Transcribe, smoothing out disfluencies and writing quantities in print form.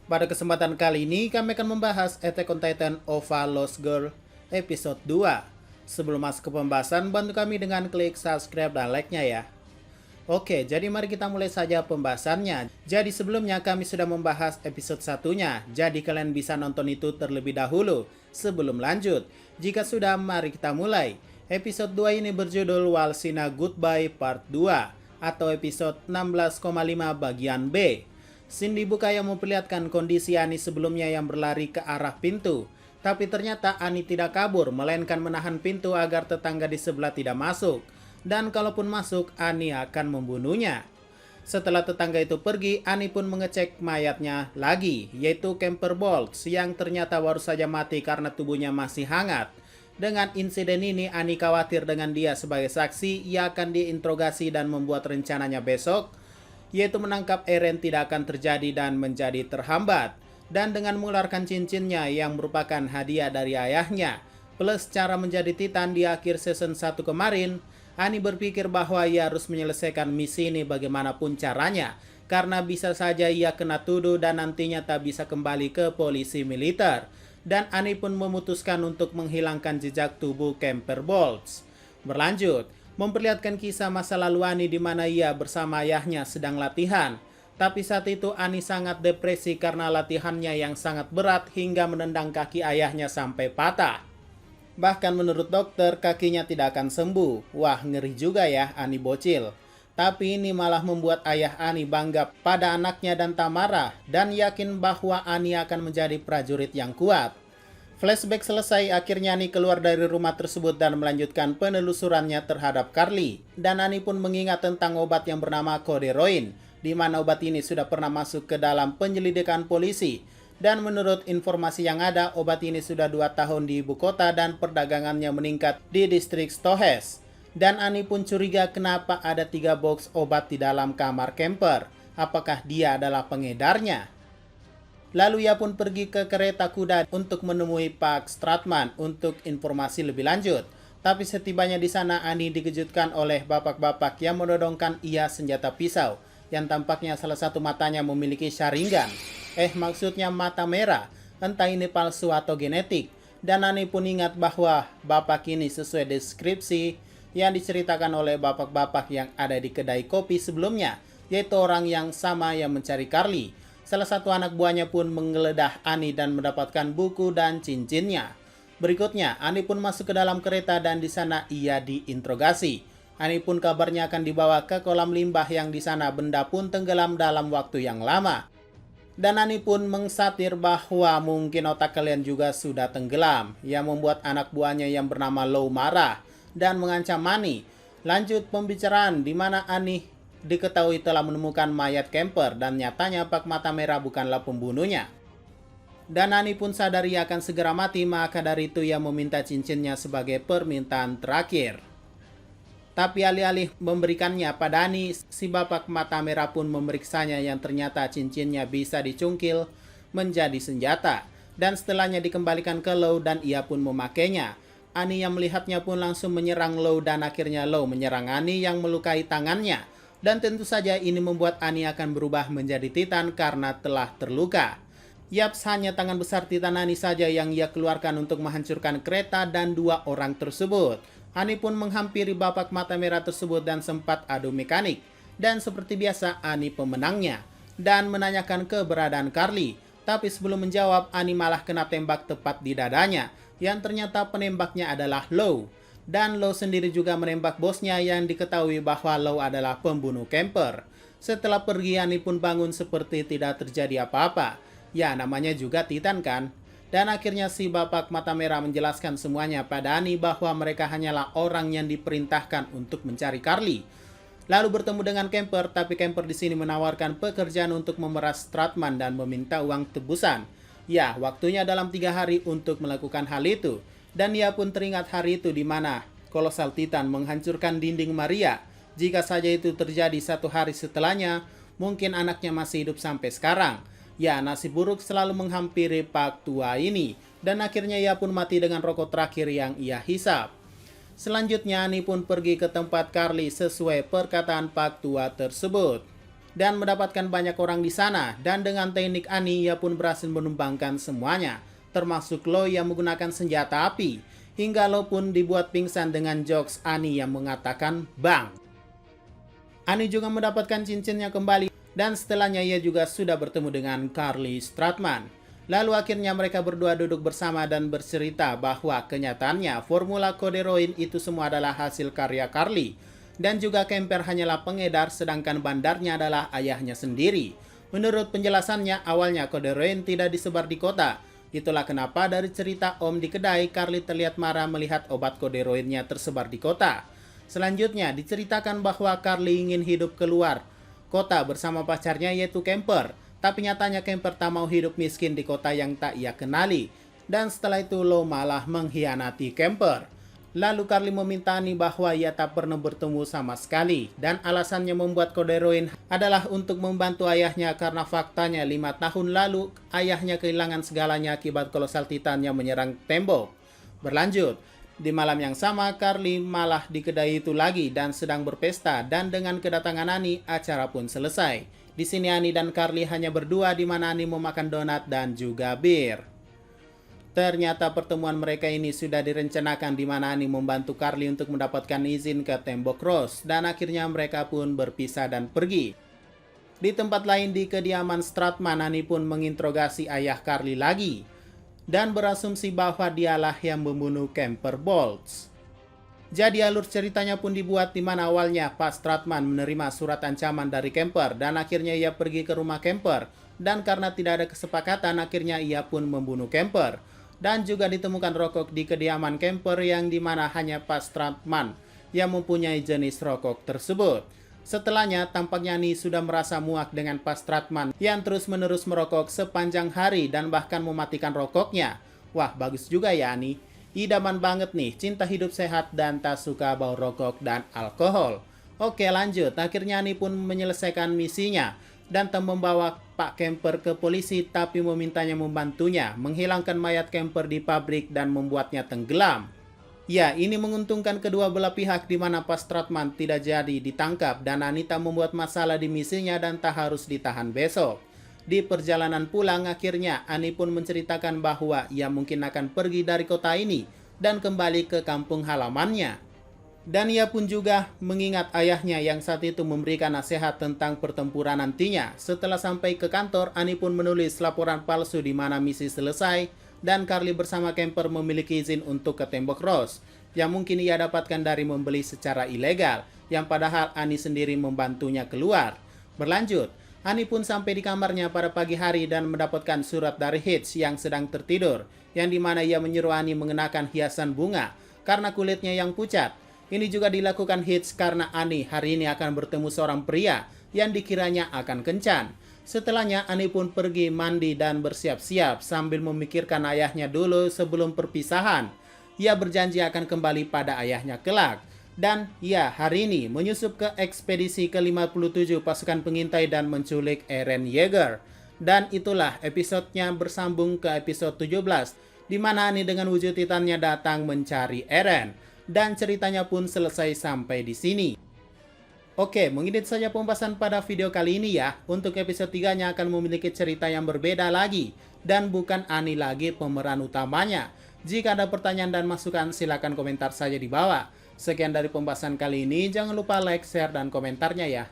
Pada kesempatan kali ini kami akan membahas Attack on Titan OVA Lost Girl episode 2. Sebelum masuk ke pembahasan, bantu kami dengan klik subscribe dan like-nya ya. Oke, jadi mari kita mulai saja pembahasannya. Jadi sebelumnya kami sudah membahas episode satunya, jadi kalian bisa nonton itu terlebih dahulu sebelum lanjut. Jika sudah, mari kita mulai. Episode 2 ini berjudul Walsina Goodbye Part 2 atau episode 16,5 bagian B. Scene dibuka yang memperlihatkan kondisi Ani sebelumnya yang berlari ke arah pintu. Tapi ternyata Ani tidak kabur, melainkan menahan pintu agar tetangga di sebelah tidak masuk. Dan kalaupun masuk, Ani akan membunuhnya. Setelah tetangga itu pergi, Ani pun mengecek mayatnya lagi, yaitu Camper Bolts yang ternyata baru saja mati karena tubuhnya masih hangat. Dengan insiden ini, Ani khawatir dengan dia sebagai saksi, ia akan diinterogasi dan membuat rencananya besok, yaitu menangkap Eren tidak akan terjadi dan menjadi terhambat. Dan dengan mengeluarkan cincinnya yang merupakan hadiah dari ayahnya, plus cara menjadi Titan di akhir season 1 kemarin, Ani berpikir bahwa ia harus menyelesaikan misi ini bagaimanapun caranya, karena bisa saja ia kena tuduh dan nantinya tak bisa kembali ke polisi militer. Dan Ani pun memutuskan untuk menghilangkan jejak tubuh Camper Bolts. Berlanjut, memperlihatkan kisah masa lalu Ani di mana ia bersama ayahnya sedang latihan. Tapi saat itu Ani sangat depresi karena latihannya yang sangat berat hingga menendang kaki ayahnya sampai patah. Bahkan menurut dokter kakinya tidak akan sembuh. Wah, ngeri juga ya Ani bocil. Tapi ini malah membuat ayah Ani bangga pada anaknya dan tak marah dan yakin bahwa Ani akan menjadi prajurit yang kuat. Flashback selesai, akhirnya Ani keluar dari rumah tersebut dan melanjutkan penelusurannya terhadap Carly. Dan Ani pun mengingat tentang obat yang bernama Coderoin, di mana obat ini sudah pernah masuk ke dalam penyelidikan polisi. Dan menurut informasi yang ada, obat ini sudah 2 tahun di ibu kota dan perdagangannya meningkat di distrik Stohes. Dan Ani pun curiga kenapa ada 3 box obat di dalam kamar Camper. Apakah dia adalah pengedarnya? Lalu ia pun pergi ke kereta kuda untuk menemui Pak Stratman untuk informasi lebih lanjut. Tapi setibanya di sana, Ani dikejutkan oleh bapak-bapak yang menodongkan ia senjata pisau, yang tampaknya salah satu matanya memiliki Sharingan. Maksudnya mata merah, entah ini palsu atau genetik. Dan Ani pun ingat bahwa bapak ini sesuai deskripsi yang diceritakan oleh bapak-bapak yang ada di kedai kopi sebelumnya, yaitu orang yang sama yang mencari Carly. Salah satu anak buahnya pun menggeledah Ani dan mendapatkan buku dan cincinnya. Berikutnya, Ani pun masuk ke dalam kereta dan di sana ia diinterogasi. Ani pun kabarnya akan dibawa ke kolam limbah yang di sana benda pun tenggelam dalam waktu yang lama. Dan Ani pun mengsatir bahwa mungkin otak kalian juga sudah tenggelam, yang membuat anak buahnya yang bernama Law marah dan mengancam Ani. Lanjut pembicaraan di mana Ani diketahui telah menemukan mayat Camper dan nyatanya Pak Mata Merah bukanlah pembunuhnya. Dan Ani pun sadar ia akan segera mati, maka dari itu ia meminta cincinnya sebagai permintaan terakhir. Tapi alih-alih memberikannya pada Ani, si bapak mata merah pun memeriksanya yang ternyata cincinnya bisa dicungkil menjadi senjata. Dan setelahnya dikembalikan ke Law dan ia pun memakainya. Ani yang melihatnya pun langsung menyerang Law dan akhirnya Law menyerang Ani yang melukai tangannya. Dan tentu saja ini membuat Ani akan berubah menjadi Titan karena telah terluka. Yaps, hanya tangan besar Titan Ani saja yang ia keluarkan untuk menghancurkan kereta dan 2 orang tersebut. Ani pun menghampiri bapak mata merah tersebut dan sempat adu mekanik. Dan seperti biasa, Ani pemenangnya. Dan menanyakan keberadaan Carly. Tapi sebelum menjawab, Ani malah kena tembak tepat di dadanya. Yang ternyata penembaknya adalah Law. Dan Law sendiri juga menembak bosnya yang diketahui bahwa Law adalah pembunuh Camper. Setelah pergi, Ani pun bangun seperti tidak terjadi apa-apa. Ya, namanya juga Titan kan? Dan akhirnya si bapak mata merah menjelaskan semuanya pada Ani bahwa mereka hanyalah orang yang diperintahkan untuk mencari Carly. Lalu bertemu dengan Camper, tapi Camper di sini menawarkan pekerjaan untuk memeras Stratman dan meminta uang tebusan. Ya, waktunya dalam 3 hari untuk melakukan hal itu. Dan ia pun teringat hari itu di mana Kolosal Titan menghancurkan dinding Maria. Jika saja itu terjadi 1 hari setelahnya, mungkin anaknya masih hidup sampai sekarang. Ya, nasib buruk selalu menghampiri Pak tua ini. Dan akhirnya ia pun mati dengan rokok terakhir yang ia hisap. Selanjutnya Ani pun pergi ke tempat Carly sesuai perkataan Pak tua tersebut. dan mendapatkan banyak orang di sana, dan dengan teknik Annie ia pun berhasil menumbangkan semuanya, termasuk Lo yang menggunakan senjata api, hingga Lo pun dibuat pingsan dengan jokes Annie yang mengatakan bang. Annie juga mendapatkan cincinnya kembali, dan setelahnya ia juga sudah bertemu dengan Carly Stratman. Lalu akhirnya mereka berdua duduk bersama dan bercerita bahwa kenyataannya formula kode Roin itu semua adalah hasil karya Carly. Dan juga Kemper hanyalah pengedar sedangkan bandarnya adalah ayahnya sendiri. Menurut penjelasannya, awalnya kode Roin tidak disebar di kota. Itulah kenapa dari cerita Om di kedai, Carly terlihat marah melihat obat kode Roinnya tersebar di kota. Selanjutnya diceritakan bahwa Carly ingin hidup keluar kota bersama pacarnya yaitu Kemper. Tapi nyatanya Kemper tak mau hidup miskin di kota yang tak ia kenali. Dan setelah itu Lo malah mengkhianati Kemper. Lalu Carly meminta Annie bahwa ia tak pernah bertemu sama sekali. Dan alasannya membuat kode Roin adalah untuk membantu ayahnya karena faktanya 5 tahun lalu ayahnya kehilangan segalanya akibat kolosal Titan yang menyerang tembok. Berlanjut, di malam yang sama Carly malah di kedai itu lagi dan sedang berpesta, dan dengan kedatangan Annie acara pun selesai. Di sini Annie dan Carly hanya berdua, di mana Annie memakan donat dan juga bir. Ternyata pertemuan mereka ini sudah direncanakan, di mana Annie membantu Carly untuk mendapatkan izin ke Tembok Rose, dan akhirnya mereka pun berpisah dan pergi. Di tempat lain di kediaman Stratman, Annie pun menginterogasi ayah Carly lagi dan berasumsi bahwa dialah yang membunuh Kemper Bolts. Jadi alur ceritanya pun dibuat, di mana awalnya Pak Stratman menerima surat ancaman dari Kemper dan akhirnya ia pergi ke rumah Kemper, dan karena tidak ada kesepakatan akhirnya ia pun membunuh Kemper. Dan juga ditemukan rokok di kediaman Kemper yang dimana hanya Pak Stratman yang mempunyai jenis rokok tersebut. Setelahnya tampaknya Annie sudah merasa muak dengan Pak Stratman yang terus-menerus merokok sepanjang hari dan bahkan mematikan rokoknya. Wah, bagus juga ya Annie. Idaman banget nih, cinta hidup sehat dan tak suka bau rokok dan alkohol. Oke lanjut, akhirnya Annie pun menyelesaikan misinya dan membawa Pak Kemper ke polisi, tapi memintanya membantunya menghilangkan mayat Kemper di pabrik dan membuatnya tenggelam. Ya, ini menguntungkan kedua belah pihak, di mana Pak Stratman tidak jadi ditangkap dan Anita membuat masalah di misinya dan tak harus ditahan besok. Di perjalanan pulang akhirnya Annie pun menceritakan bahwa ia mungkin akan pergi dari kota ini dan kembali ke kampung halamannya. Dan ia pun juga mengingat ayahnya yang saat itu memberikan nasihat tentang pertempuran nantinya. Setelah sampai ke kantor, Annie pun menulis laporan palsu di mana misi selesai dan Carly bersama Kemper memiliki izin untuk ke Tembok Rose yang mungkin ia dapatkan dari membeli secara ilegal, yang padahal Annie sendiri membantunya keluar. Berlanjut, Annie pun sampai di kamarnya pada pagi hari dan mendapatkan surat dari Hitch yang sedang tertidur, yang dimana ia menyuruh Annie mengenakan hiasan bunga karena kulitnya yang pucat. Ini juga dilakukan Hitch karena Annie hari ini akan bertemu seorang pria yang dikiranya akan kencan. Setelahnya Annie pun pergi mandi dan bersiap-siap sambil memikirkan ayahnya dulu sebelum perpisahan. Ia berjanji akan kembali pada ayahnya kelak. Dan ya, hari ini menyusup ke ekspedisi ke-57 pasukan pengintai dan menculik Eren Yeager. Dan itulah episodenya bersambung ke episode 17, di mana Annie dengan wujud titannya datang mencari Eren. Dan ceritanya pun selesai sampai di sini. Oke, mungkin itu saja pembahasan pada video kali ini ya. Untuk episode 3-nya akan memiliki cerita yang berbeda lagi, dan bukan Annie lagi pemeran utamanya. Jika ada pertanyaan dan masukan, silakan komentar saja di bawah. Sekian dari pembahasan kali ini, jangan lupa like, share, dan komentarnya ya.